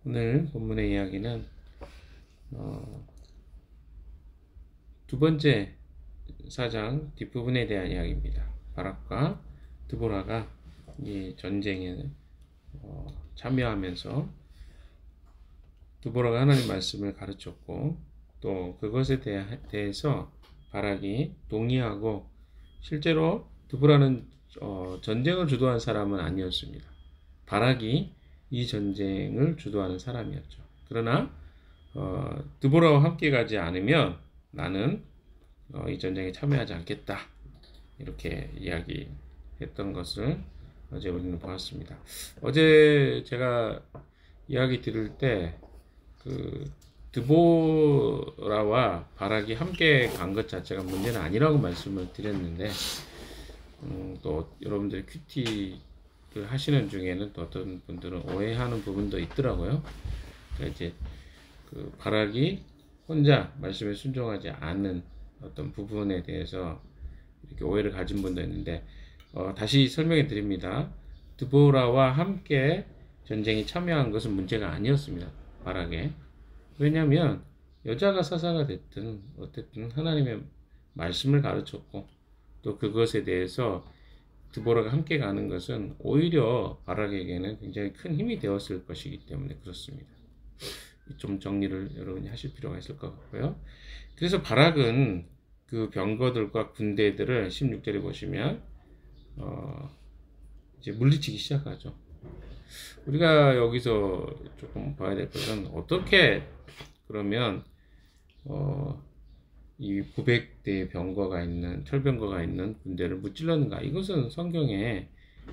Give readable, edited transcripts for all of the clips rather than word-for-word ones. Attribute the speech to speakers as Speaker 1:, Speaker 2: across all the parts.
Speaker 1: 오늘 본문의 이야기는 두 번째 사장 뒷부분에 대한 이야기입니다. 바락과 드보라가 이 전쟁에 참여하면서 드보라가 하나님 말씀을 가르쳤고 또 그것에 대해서 바락이 동의하고, 실제로 드보라는 전쟁을 주도한 사람은 아니었습니다. 바락이 이 전쟁을 주도하는 사람이었죠. 그러나 드보라와 함께 가지 않으면 나는 이 전쟁에 참여하지 않겠다, 이렇게 이야기했던 것을 어제 우리는 보았습니다. 어제 제가 이야기 들을 때 드보라와 바락이 함께 간 것 자체가 문제는 아니라고 말씀을 드렸는데, 또 여러분들이 큐티를 하시는 중에는 또 어떤 분들은 오해하는 부분도 있더라고요. 그러니까 이제 바락이 혼자 말씀에 순종하지 않는 어떤 부분에 대해서 이렇게 오해를 가진 분도 있는데, 다시 설명해 드립니다. 드보라와 함께 전쟁에 참여한 것은 문제가 아니었습니다, 바락에. 왜냐하면 여자가 사사가 됐든 어쨌든 하나님의 말씀을 가르쳤고 또 그것에 대해서 드보라가 함께 가는 것은 오히려 바락에게는 굉장히 큰 힘이 되었을 것이기 때문에 그렇습니다. 좀 정리를 여러분이 하실 필요가 있을 것 같고요. 그래서 바락은 그 병거들과 군대들을 16절에 보시면 이제 물리치기 시작하죠. 우리가 여기서 조금 봐야 될 것은, 어떻게 그러면 이 900대의 병거가 있는, 철병거가 있는 군대를 무찔렀는가? 이것은 성경에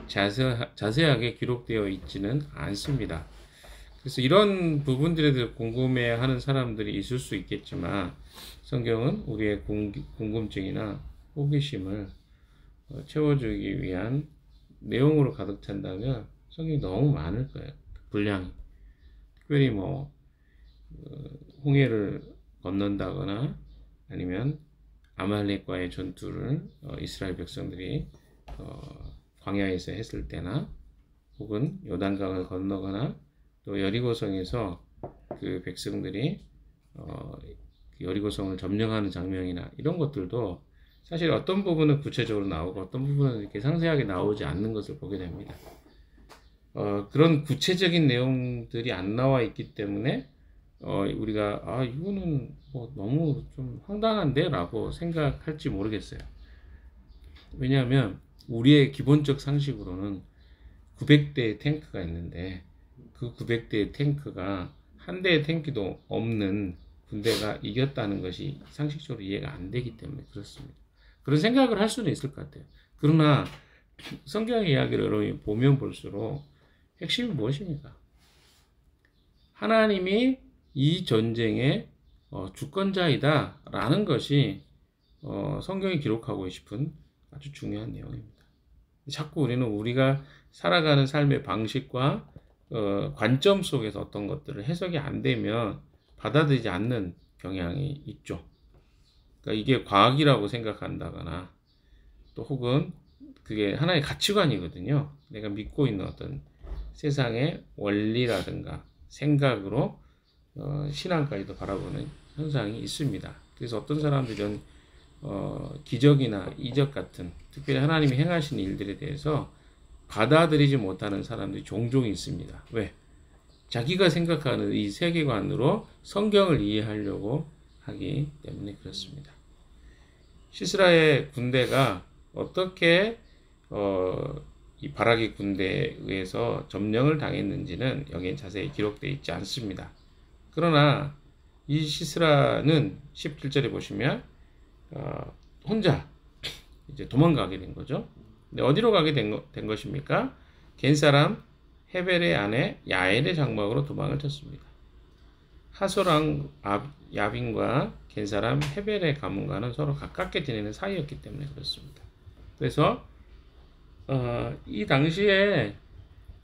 Speaker 1: 자세하게 기록되어 있지는 않습니다. 그래서 이런 부분들에 대해서 궁금해하는 사람들이 있을 수 있겠지만, 성경은 우리의 궁금증이나 호기심을 채워주기 위한 내용으로 가득 찬다면 성경이 너무 많을 거예요. 분량이. 특별히 홍해를 건넌다거나 아니면 아말렉과의 전투를 이스라엘 백성들이 광야에서 했을 때나, 혹은 요단강을 건너거나 또 여리고성에서 그 백성들이 여리고성을 점령하는 장면이나 이런 것들도 사실 어떤 부분은 구체적으로 나오고 어떤 부분은 이렇게 상세하게 나오지 않는 것을 보게 됩니다. 그런 구체적인 내용들이 안 나와 있기 때문에 우리가 이거는 너무 좀 황당한데 라고 생각할지 모르겠어요. 왜냐하면 우리의 기본적 상식으로는 900대의 탱크가 있는데, 그 900대의 탱크가 한 대의 탱크도 없는 군대가 이겼다는 것이 상식적으로 이해가 안 되기 때문에 그렇습니다. 그런 생각을 할 수는 있을 것 같아요. 그러나 성경의 이야기를 여러분이 보면 볼수록 핵심이 무엇입니까? 하나님이 이 전쟁의 주권자이다 라는 것이 성경이 기록하고 싶은 아주 중요한 내용입니다. 자꾸 우리가 살아가는 삶의 방식과 관점 속에서 어떤 것들을 해석이 안 되면 받아들이지 않는 경향이 있죠. 그러니까 이게 과학이라고 생각한다거나, 또 혹은 그게 하나의 가치관이거든요. 내가 믿고 있는 어떤 세상의 원리라든가 생각으로 신앙까지도 바라보는 현상이 있습니다. 그래서 어떤 사람들은 기적이나 이적 같은, 특별히 하나님이 행하신 일들에 대해서 받아들이지 못하는 사람들이 종종 있습니다. 왜? 자기가 생각하는 이 세계관으로 성경을 이해하려고 하기 때문에 그렇습니다. 시스라의 군대가 어떻게 이 바락의 군대에 의해서 점령을 당했는지는 여기에 자세히 기록되어 있지 않습니다. 그러나 이 시스라는 17절에 보시면 혼자 이제 도망가게 된 거죠. 근데 어디로 가게 된 것입니까? 겐 사람 헤벨의 아내 야엘의 장막으로 도망을 쳤습니다. 하솔왕 야빈과 겐 사람 헤벨의 가문과는 서로 가깝게 지내는 사이였기 때문에 그렇습니다. 그래서 이 당시에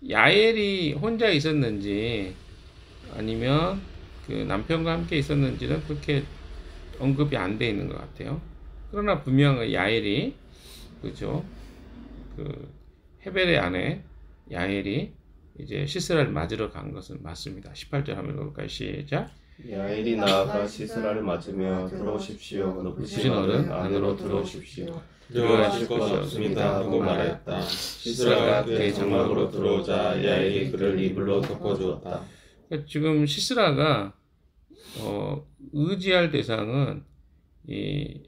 Speaker 1: 야엘이 혼자 있었는지 아니면 그 남편과 함께 있었는지는 그렇게 언급이 안 돼 있는 것 같아요. 그러나 분명히 야엘이, 그죠? 그 헤벨의 아내 야엘이 이제 시스라를 맞으러 간 것은 맞습니다. 18절 한번 읽어볼까요? 시작.
Speaker 2: 야엘이 나아가 시스라를 맞으며 들어오십시오. 높으신 어른 안으로 들어오십시오. 들어가실 것이 없습니다 하고 말하였다. 시스라가 그의 장막으로 들어오자 야엘이 그를 이불로 덮어주었다.
Speaker 1: 지금 시스라가 의지할 대상은 이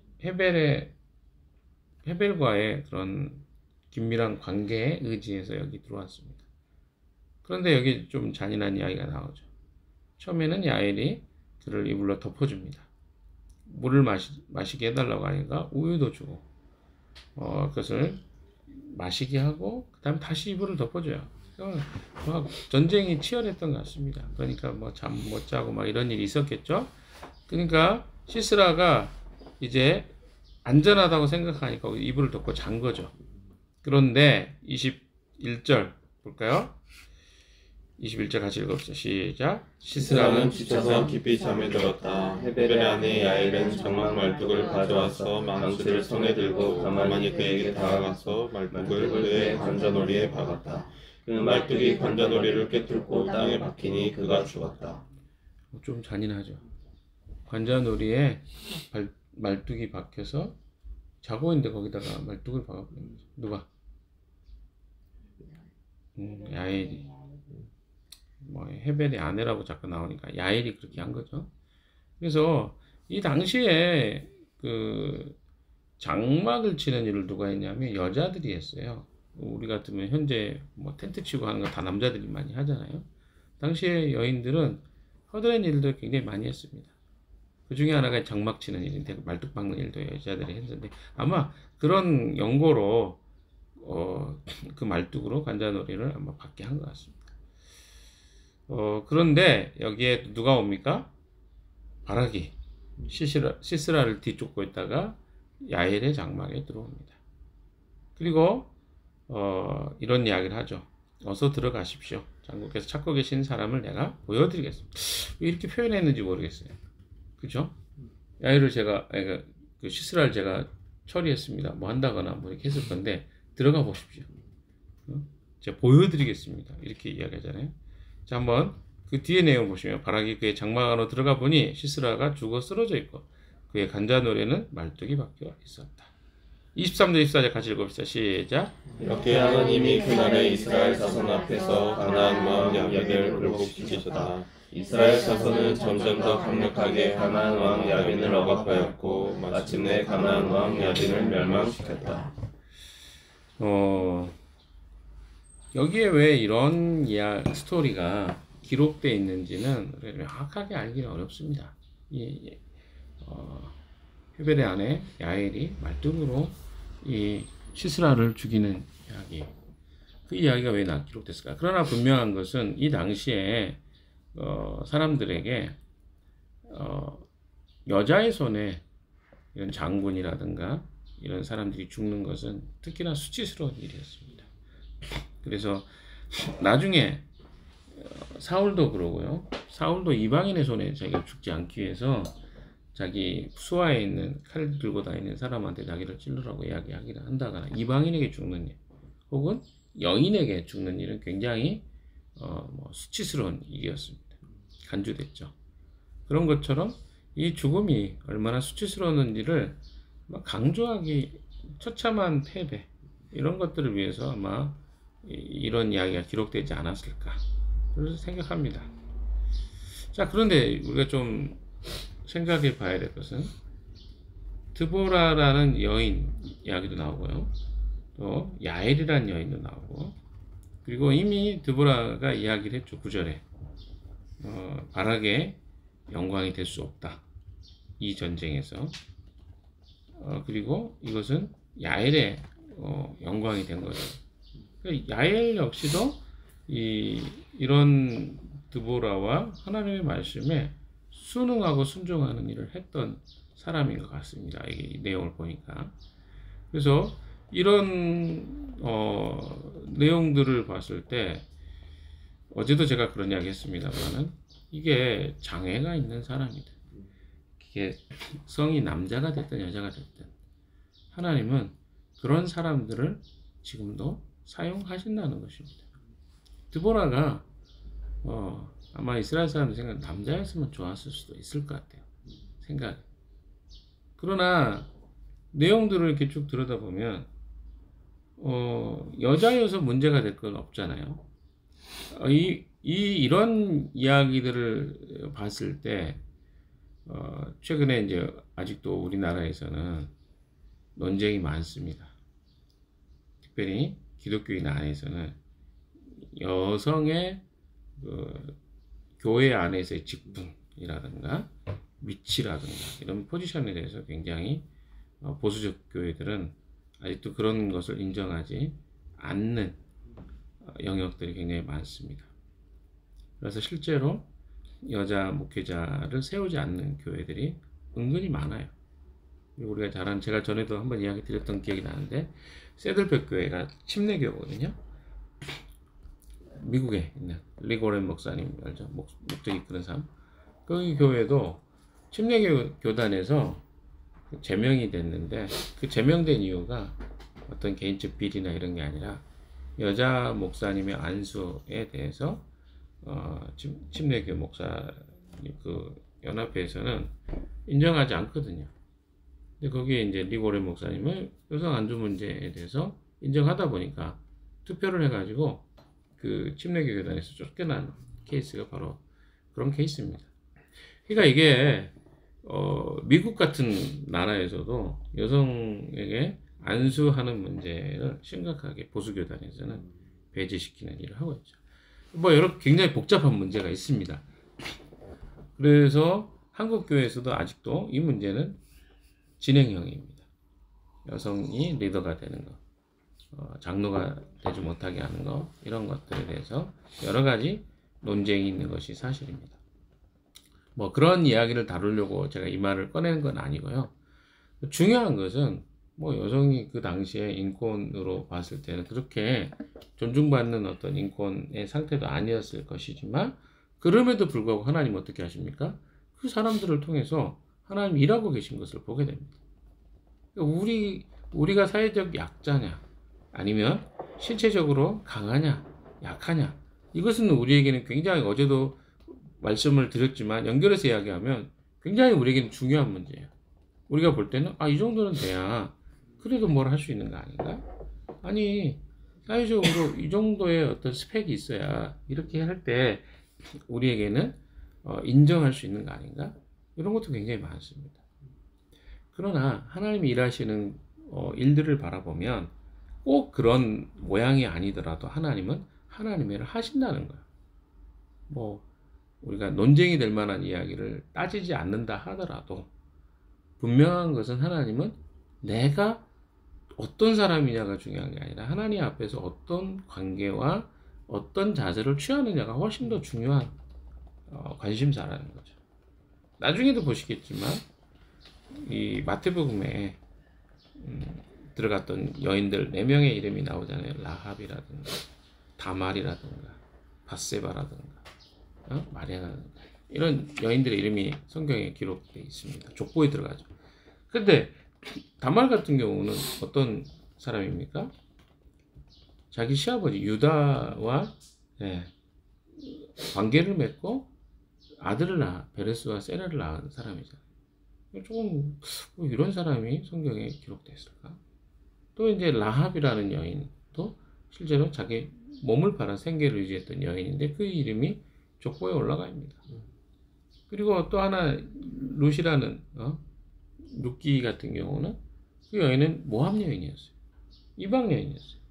Speaker 1: 헤벨과의 그런 긴밀한 관계에 의지해서 여기 들어왔습니다. 그런데 여기 좀 잔인한 이야기가 나오죠. 처음에는 야엘이 그를 이불로 덮어줍니다. 물을 마시게 해달라고 하니까 우유도 주고 그것을 마시게 하고 그 다음에 다시 이불을 덮어줘요. 막 전쟁이 치열했던 것 같습니다. 그러니까 뭐 잠 못 자고 막 이런 일이 있었겠죠. 그러니까 시스라가 이제 안전하다고 생각하니까 이불을 덮고 잔 거죠. 그런데 21절 볼까요? 21절 같이 읽어봅시다. 시작.
Speaker 2: 시스라는 지쳐서 깊이 잠에 들었다. 헤벨의 아내 야엘은 장막 말뚝을 가져와서 망치를 손에 들고 가만히 그에게 다가가서 말뚝을 그의 관자놀이에 박았다. 그 말뚝이 관자놀이를 꿰뚫고 땅에 박히니 그가 죽었다.
Speaker 1: 좀 잔인하죠. 관자놀이에 말뚝이 박혀서 자고 있는데 거기다가 말뚝을 박아버린 거죠. 누가? 야엘이. 뭐 헤벨의 아내라고 자꾸 나오니까 야엘이 그렇게 한 거죠. 그래서 이 당시에 그 장막을 치는 일을 누가 했냐면 여자들이 했어요. 우리 같으면 현재 뭐 텐트 치고 하는 거 다 남자들이 많이 하잖아요. 당시에 여인들은 허드렛 일들 굉장히 많이 했습니다. 그 중에 하나가 장막 치는 일인데 말뚝 박는 일도 여자들이 했는데 아마 그런 연고로 그 말뚝으로 관자놀이를 아마 받게 한 것 같습니다. 그런데 여기에 누가 옵니까? 바락이 시스라를 뒤쫓고 있다가 야엘의 장막에 들어옵니다. 그리고 이런 이야기를 하죠. 어서 들어가십시오. 장군께서 찾고 계신 사람을 내가 보여드리겠습니다. 왜 이렇게 표현했는지 모르겠어요. 그죠? 야엘을 그 시스라를 제가 처리했습니다. 뭐 한다거나 뭐 이렇게 했을 건데 들어가 보십시오. 제가 보여드리겠습니다. 이렇게 이야기하잖아요. 자, 한번 그 뒤에 내용 보시면 바락이 그의 장막 안으로 들어가 보니 시스라가 죽어 쓰러져 있고 그의 관자놀이는 말뚝이 박혀 있었다. 23절 24절 같이 읽읍시다. 시작.
Speaker 2: 이렇게 하나님이 그날에 이스라엘 자손 앞에서 가나안 왕 야빈을 굴복시키셨다. 이스라엘 자손은 점점 더 강력하게 가나안 왕 야빈을 억압하였고 마침내 가나안 왕 야빈을 멸망시켰다.
Speaker 1: 여기에 왜 이런 스토리가 기록되어 있는지는 명확하게 알기는 어렵습니다. 헤벨의 아내 야엘이 말뚝으로 이 시스라를 죽이는 이야기, 그 이야기가 왜 기록됐을까? 그러나 분명한 것은 이 당시에 사람들에게 여자의 손에 이런 장군이라든가 이런 사람들이 죽는 것은 특히나 수치스러운 일이었습니다. 그래서 나중에 사울도 그러고요. 사울도 이방인의 손에 자기가 죽지 않기 위해서 자기 수하에 있는 칼 들고 다니는 사람한테 자기를 찔러라고 이야기하기를 한다거나 이방인에게 죽는 일 혹은 여인에게 죽는 일은 굉장히 수치스러운 일이었습니다. 간주됐죠. 그런 것처럼 이 죽음이 얼마나 수치스러웠는지를 강조하기 처참한 패배 이런 것들을 위해서 아마 이런 이야기가 기록되지 않았을까 그래서 생각합니다. 자, 그런데 우리가 좀 생각해 봐야 될 것은 드보라라는 여인 이야기도 나오고요. 또 야엘이라는 여인도 나오고 그리고 이미 드보라가 이야기를 했죠. 9절에 바락의 영광이 될 수 없다. 이 전쟁에서 그리고 이것은 야엘의 영광이 된 거죠. 야엘 역시도 이런 드보라와 하나님의 말씀에 순응하고 순종하는 일을 했던 사람인 것 같습니다. 이 내용을 보니까. 그래서 이런 내용들을 봤을 때 어제도 제가 그런 이야기 했습니다만은 이게 장애가 있는 사람이다. 이게 성이 남자가 됐든 여자가 됐든 하나님은 그런 사람들을 지금도 사용하신다는 것입니다. 드보라가 아마 이스라엘 사람들 생각 남자였으면 좋았을 수도 있을 것 같아요. 생각. 그러나 내용들을 이렇게 쭉 들여다보면 여자여서 문제가 될 건 없잖아요. 이런 이야기들을 봤을 때 최근에 이제 아직도 우리나라에서는 논쟁이 많습니다. 특별히 기독교인 안에서는 여성의 교회 안에서의 직분이라든가 위치라든가 이런 포지션에 대해서 굉장히 보수적 교회들은 아직도 그런 것을 인정하지 않는 영역들이 굉장히 많습니다. 그래서 실제로 여자 목회자를 세우지 않는 교회들이 은근히 많아요. 우리가 제가 전에도 한번 이야기 드렸던 기억이 나는데 세들백 교회가 침례교거든요. 미국에 있는 리고렌 목사님 알죠? 목적 이끄는 삶. 그 교회도 침례교단에서 제명이 됐는데 그 제명된 이유가 어떤 개인적 비리나 이런 게 아니라 여자 목사님의 안수에 대해서 침례교 목사 그 연합회에서는 인정하지 않거든요. 근데 거기에 이제 리고렌 목사님은 여성 안수 문제에 대해서 인정하다 보니까 투표를 해가지고 그 침례교 교단에서 쫓겨난 케이스가 바로 그런 케이스입니다. 그러니까 이게 미국 같은 나라에서도 여성에게 안수하는 문제를 심각하게 보수교단에서는 배제시키는 일을 하고 있죠. 뭐 여러 굉장히 복잡한 문제가 있습니다. 그래서 한국 교회에서도 아직도 이 문제는 진행형입니다. 여성이 리더가 되는 것, 장로가 되지 못하게 하는 것, 이런 것들에 대해서 여러 가지 논쟁이 있는 것이 사실입니다. 뭐 그런 이야기를 다루려고 제가 이 말을 꺼내는 건 아니고요. 중요한 것은 뭐 여성이 그 당시에 인권으로 봤을 때는 그렇게 존중받는 어떤 인권의 상태도 아니었을 것이지만 그럼에도 불구하고 하나님 어떻게 하십니까? 그 사람들을 통해서 하나님 일하고 계신 것을 보게 됩니다. 우리가 사회적 약자냐 아니면 신체적으로 강하냐 약하냐 이것은 우리에게는 굉장히 어제도 말씀을 드렸지만 연결해서 이야기하면 굉장히 우리에게는 중요한 문제예요. 우리가 볼 때는 이 정도는 돼야 그래도 뭘 할 수 있는 거 아닌가? 아니 사회적으로 이 정도의 어떤 스펙이 있어야 이렇게 할 때 우리에게는 인정할 수 있는 거 아닌가? 이런 것도 굉장히 많습니다. 그러나 하나님이 일하시는 일들을 바라보면 꼭 그런 모양이 아니더라도 하나님은 하나님의 일을 하신다는 거예요. 뭐 우리가 논쟁이 될 만한 이야기를 따지지 않는다 하더라도 분명한 것은 하나님은 내가 어떤 사람이냐가 중요한 게 아니라 하나님 앞에서 어떤 관계와 어떤 자세를 취하느냐가 훨씬 더 중요한 관심사라는 거죠. 나중에도 보시겠지만 이 마태복음에 들어갔던 여인들 4명의 이름이 나오잖아요. 라합이라든가 다말이라든가 밧세바라든가 마리아라든가 이런 여인들의 이름이 성경에 기록되어 있습니다. 족보에 들어가죠. 근데 다말 같은 경우는 어떤 사람입니까? 자기 시아버지 유다와 관계를 맺고 아들을 베레스와 세라를 낳은 사람이잖아요. 조금 이런 사람이 성경에 기록됐을까? 또 이제 라합이라는 여인도 실제로 자기 몸을 팔아 생계를 유지했던 여인인데 그 이름이 족보에 올라갑니다. 그리고 또 하나 룻이라는 룻기 같은 경우는 그 여인은 모압 여인이었어요. 이방 여인이었어요.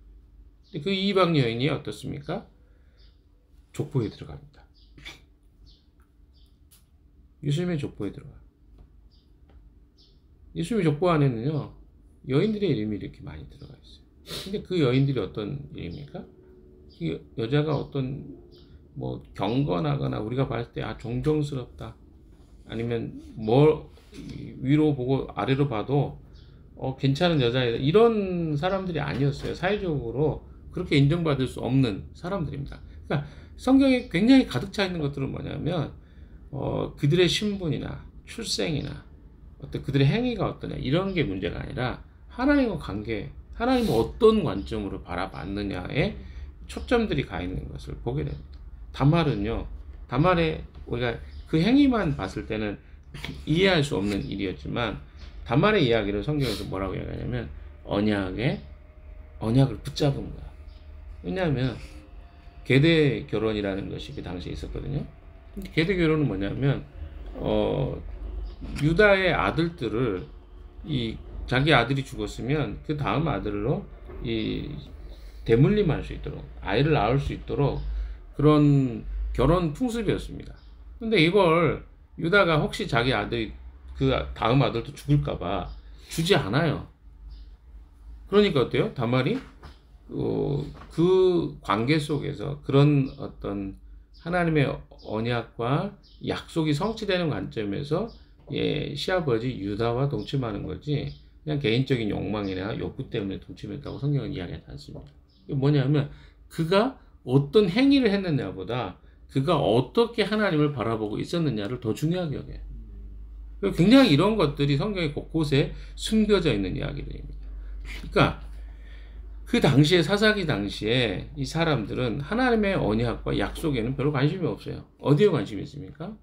Speaker 1: 근데 그 이방 여인이 어떻습니까? 족보에 들어갑니다. 예수님의 족보에 들어가요. 예수님의 족보 안에는요 여인들의 이름이 이렇게 많이 들어가 있어요. 근데 그 여인들이 어떤 이름입니까? 그 여자가 어떤 뭐 경건하거나 우리가 봤을 때 존경스럽다 아니면 뭐 위로 보고 아래로 봐도 괜찮은 여자이다 이런 사람들이 아니었어요. 사회적으로 그렇게 인정받을 수 없는 사람들입니다. 그러니까 성경에 굉장히 가득 차 있는 것들은 뭐냐면 그들의 신분이나 출생이나 어떤 그들의 행위가 어떠냐 이런 게 문제가 아니라 하나님과 관계, 하나님은 어떤 관점으로 바라봤느냐에 초점들이 가 있는 것을 보게 됩니다. 다말은요, 다말에 우리가 그 행위만 봤을 때는 이해할 수 없는 일이었지만 다말의 이야기를 성경에서 뭐라고 이야기하냐면 언약을 붙잡은 거야. 왜냐하면 계대 결혼이라는 것이 그 당시에 있었거든요. 계대 결혼은 뭐냐면 유다의 아들들을 자기 아들이 죽었으면 그 다음 아들로 대물림할 수 있도록 아이를 낳을 수 있도록 그런 결혼 풍습이었습니다. 근데 이걸 유다가 혹시 자기 아들이 그 다음 아들도 죽을까봐 주지 않아요. 그러니까 어때요? 다말이 그 관계 속에서 그런 어떤 하나님의 언약과 약속이 성취되는 관점에서 시아버지 유다와 동침하는 거지 그냥 개인적인 욕망이나 욕구 때문에 동침했다고 성경은 이야기하지 않습니다. 이게 뭐냐면 그가 어떤 행위를 했느냐보다 그가 어떻게 하나님을 바라보고 있었느냐를 더 중요하게 여겨요. 굉장히 이런 것들이 성경의 곳곳에 숨겨져 있는 이야기들입니다. 그러니까 그 당시에 사사기 당시에 이 사람들은 하나님의 언약과 약속에는 별로 관심이 없어요. 어디에 관심이 있습니까?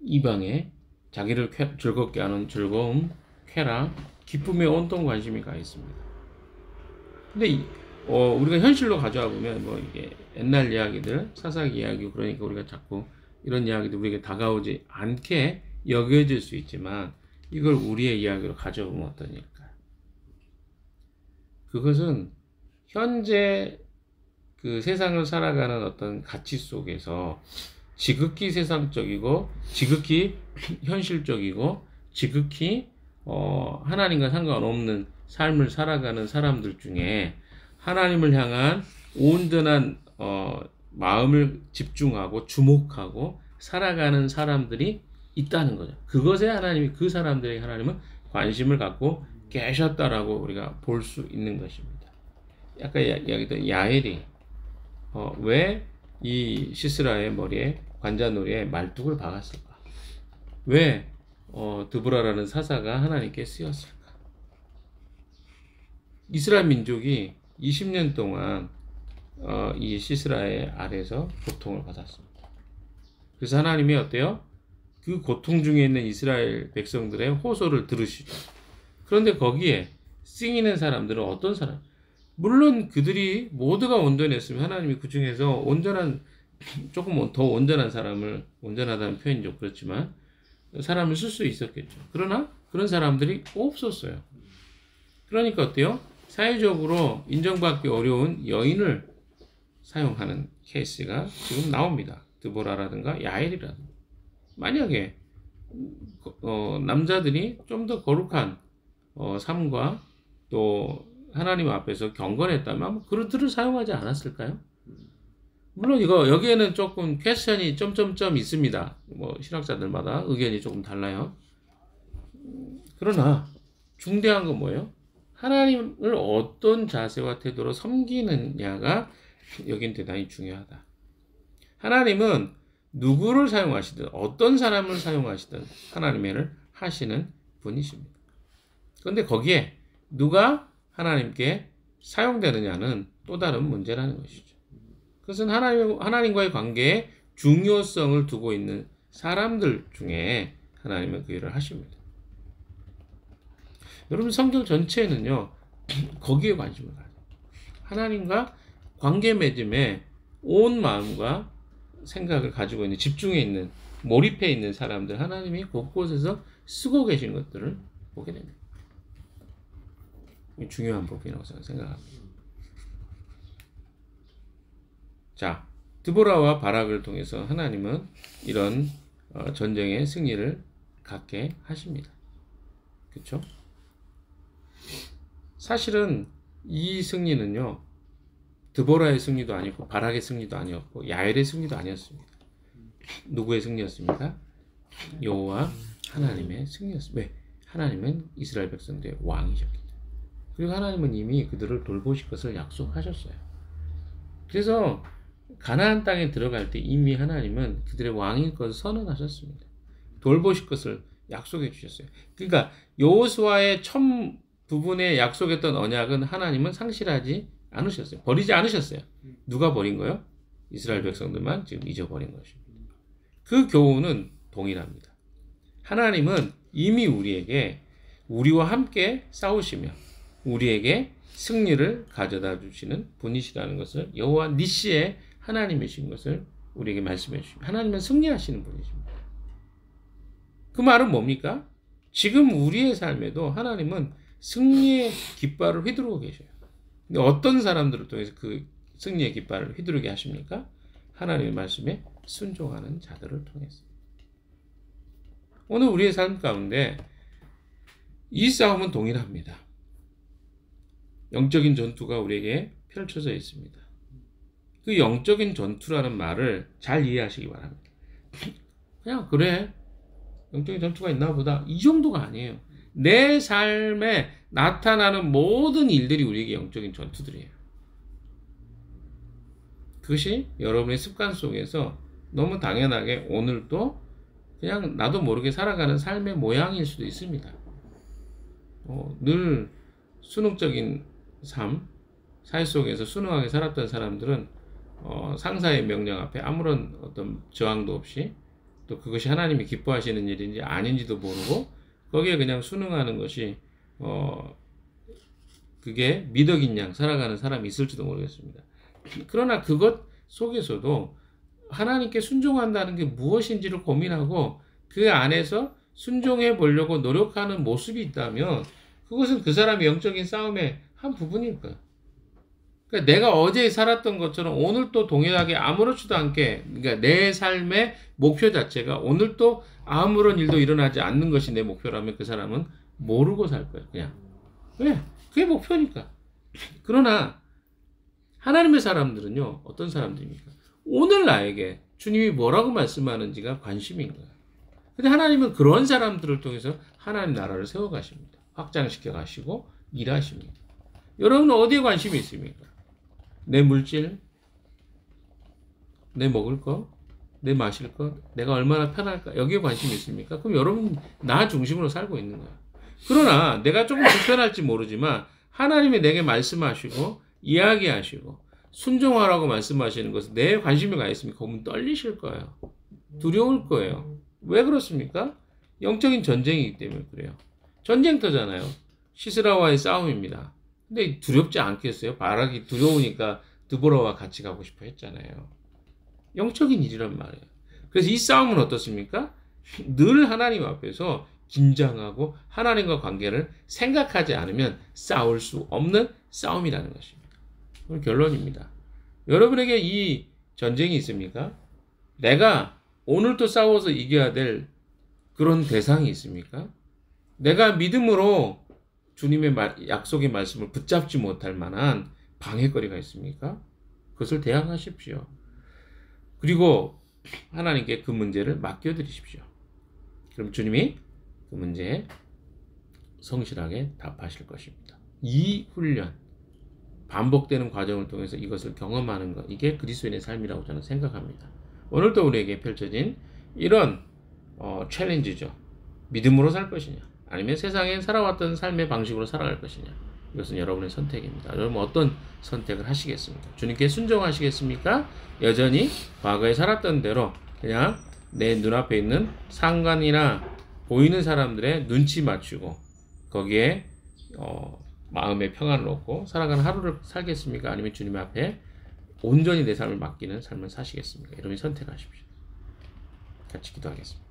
Speaker 1: 이방에 자기를 즐겁게 하는 즐거움, 쾌락, 기쁨에 온통 관심이 가 있습니다. 근데 우리가 현실로 가져와 보면 뭐 이게 옛날 이야기들, 사사기 이야기 그러니까 우리가 자꾸 이런 이야기도 우리에게 다가오지 않게 여겨질 수 있지만 이걸 우리의 이야기로 가져오면 어떤 일일까요? 그것은 현재 그 세상을 살아가는 어떤 가치 속에서 지극히 세상적이고 지극히 현실적이고 지극히 하나님과 상관없는 삶을 살아가는 사람들 중에 하나님을 향한 온전한 마음을 집중하고 주목하고 살아가는 사람들이 있다는 거죠. 그것에 하나님이 그 사람들에게 하나님은 관심을 갖고 계셨다라고 우리가 볼 수 있는 것입니다. 아까 이야기했던 야엘이 왜 이 시스라의 머리에 관자놀이에 말뚝을 박았을까? 왜 드보라라는 사사가 하나님께 쓰였을까? 이스라엘 민족이 20년 동안 이 시스라의 아래에서 고통을 받았습니다. 그래서 하나님이 어때요? 그 고통 중에 있는 이스라엘 백성들의 호소를 들으시죠. 그런데 거기에 쓰이는 사람들은 어떤 사람? 물론 그들이 모두가 온전했으면 하나님이 그 중에서 온전한 조금 더 온전한 사람을 온전하다는 표현이 좀 그렇지만 사람을 쓸 수 있었겠죠. 그러나 그런 사람들이 없었어요. 그러니까 어때요? 사회적으로 인정받기 어려운 여인을 사용하는 케이스가 지금 나옵니다. 드보라라든가 야엘이라든가. 만약에 남자들이 좀 더 거룩한 삶과 또 하나님 앞에서 경건했다면 그들을 사용하지 않았을까요? 물론 여기에는 조금 퀘스천이 점점점 있습니다. 뭐 신학자들마다 의견이 조금 달라요. 그러나 중대한 건 뭐예요? 하나님을 어떤 자세와 태도로 섬기느냐가 여긴 대단히 중요하다. 하나님은 누구를 사용하시든 어떤 사람을 사용하시든 하나님의 일을 하시는 분이십니다. 그런데 거기에 누가 하나님께 사용되느냐는 또 다른 문제라는 것이죠. 그것은 하나님과의 관계에 중요성을 두고 있는 사람들 중에 하나님은 그 일을 하십니다. 여러분 성경 전체에는요 거기에 관심을 가져요. 하나님과 관계 맺음에 온 마음과 생각을 가지고 있는 집중해 있는 몰입해 있는 사람들 하나님이 곳곳에서 쓰고 계신 것들을 보게 됩니다. 중요한 부분이라고 생각합니다. 자, 드보라와 바락을 통해서 하나님은 이런 전쟁의 승리를 갖게 하십니다. 그렇죠? 사실은 이 승리는요 드보라의 승리도 아니고 바락의 승리도 아니었고 야엘의 승리도 아니었습니다. 누구의 승리였습니까? 여호와 하나님의 승리였습니다. 왜? 하나님은 이스라엘 백성들의 왕이셨기 때문에. 그리고 하나님은 이미 그들을 돌보실 것을 약속하셨어요. 그래서 가나안 땅에 들어갈 때 이미 하나님은 그들의 왕일 것을 선언하셨습니다. 돌보실 것을 약속해 주셨어요. 그러니까 여호수아의 첫 부분에 약속했던 언약은 하나님은 상실하지 않으셨어요. 버리지 않으셨어요. 누가 버린 거요? 이스라엘 백성들만 지금 잊어버린 것입니다. 그 교훈은 동일합니다. 하나님은 이미 우리에게 우리와 함께 싸우시며 우리에게 승리를 가져다 주시는 분이시라는 것을 여호와 니시의 하나님이신 것을 우리에게 말씀해 주십니다. 하나님은 승리하시는 분이십니다. 그 말은 뭡니까? 지금 우리의 삶에도 하나님은 승리의 깃발을 휘두르고 계셔요. 근데 어떤 사람들을 통해서 그 승리의 깃발을 휘두르게 하십니까? 하나님의 말씀에 순종하는 자들을 통해서. 오늘 우리의 삶 가운데 이 싸움은 동일합니다. 영적인 전투가 우리에게 펼쳐져 있습니다. 그 영적인 전투라는 말을 잘 이해하시기 바랍니다. 그냥 그래 영적인 전투가 있나 보다 이 정도가 아니에요. 내 삶에 나타나는 모든 일들이 우리에게 영적인 전투들이에요. 그것이 여러분의 습관 속에서 너무 당연하게 오늘도 그냥 나도 모르게 살아가는 삶의 모양일 수도 있습니다. 늘 순응적인 삶, 사회 속에서 순응하게 살았던 사람들은 상사의 명령 앞에 아무런 어떤 저항도 없이 또 그것이 하나님이 기뻐하시는 일인지 아닌지도 모르고 거기에 그냥 순응하는 것이 그게 미덕인 양 살아가는 사람이 있을지도 모르겠습니다. 그러나 그것 속에서도 하나님께 순종한다는 게 무엇인지를 고민하고 그 안에서 순종해 보려고 노력하는 모습이 있다면 그것은 그 사람의 영적인 싸움의 한 부분일 거예요. 그러니까 내가 어제 살았던 것처럼 오늘 또 동일하게 아무렇지도 않게 그러니까 내 삶의 목표 자체가 오늘 또 아무런 일도 일어나지 않는 것이 내 목표라면 그 사람은 모르고 살 거예요. 그냥. 왜? 그게 목표니까. 그러나 하나님의 사람들은요. 어떤 사람들입니까? 오늘 나에게 주님이 뭐라고 말씀하는지가 관심인 거예요. 근데 하나님은 그런 사람들을 통해서 하나님 나라를 세워가십니다. 확장시켜 가시고 일하십니다. 여러분은 어디에 관심이 있습니까? 내 물질, 내 먹을 것, 내 마실 것, 내가 얼마나 편할까? 여기에 관심이 있습니까? 그럼 여러분 나 중심으로 살고 있는 거야. 그러나 내가 조금 불편할지 모르지만 하나님이 내게 말씀하시고 이야기하시고 순종하라고 말씀하시는 것은 내 관심이 가 있으면 그러면 떨리실 거예요. 두려울 거예요. 왜 그렇습니까? 영적인 전쟁이기 때문에 그래요. 전쟁터잖아요. 시스라와의 싸움입니다. 근데 두렵지 않겠어요? 바락이 두려우니까 드보라와 같이 가고 싶어 했잖아요. 영적인 일이란 말이에요. 그래서 이 싸움은 어떻습니까? 늘 하나님 앞에서 긴장하고 하나님과 관계를 생각하지 않으면 싸울 수 없는 싸움이라는 것입니다. 그럼 결론입니다. 여러분에게 이 전쟁이 있습니까? 내가 오늘도 싸워서 이겨야 될 그런 대상이 있습니까? 내가 믿음으로 주님의 약속의 말씀을 붙잡지 못할 만한 방해거리가 있습니까? 그것을 대항하십시오. 그리고 하나님께 그 문제를 맡겨드리십시오. 그럼 주님이 그 문제에 성실하게 답하실 것입니다. 이 훈련, 반복되는 과정을 통해서 이것을 경험하는 것, 이게 그리스도인의 삶이라고 저는 생각합니다. 오늘도 우리에게 펼쳐진 이런 챌린지죠. 믿음으로 살 것이냐, 아니면 세상에 살아왔던 삶의 방식으로 살아갈 것이냐. 이것은 여러분의 선택입니다. 여러분 어떤 선택을 하시겠습니까? 주님께 순종하시겠습니까? 여전히 과거에 살았던 대로 그냥 내 눈앞에 있는 상관이나 보이는 사람들의 눈치 맞추고 거기에 마음의 평안을 얻고 살아가는 하루를 살겠습니까? 아니면 주님 앞에 온전히 내 삶을 맡기는 삶을 사시겠습니까? 여러분이 선택하십시오. 같이 기도하겠습니다.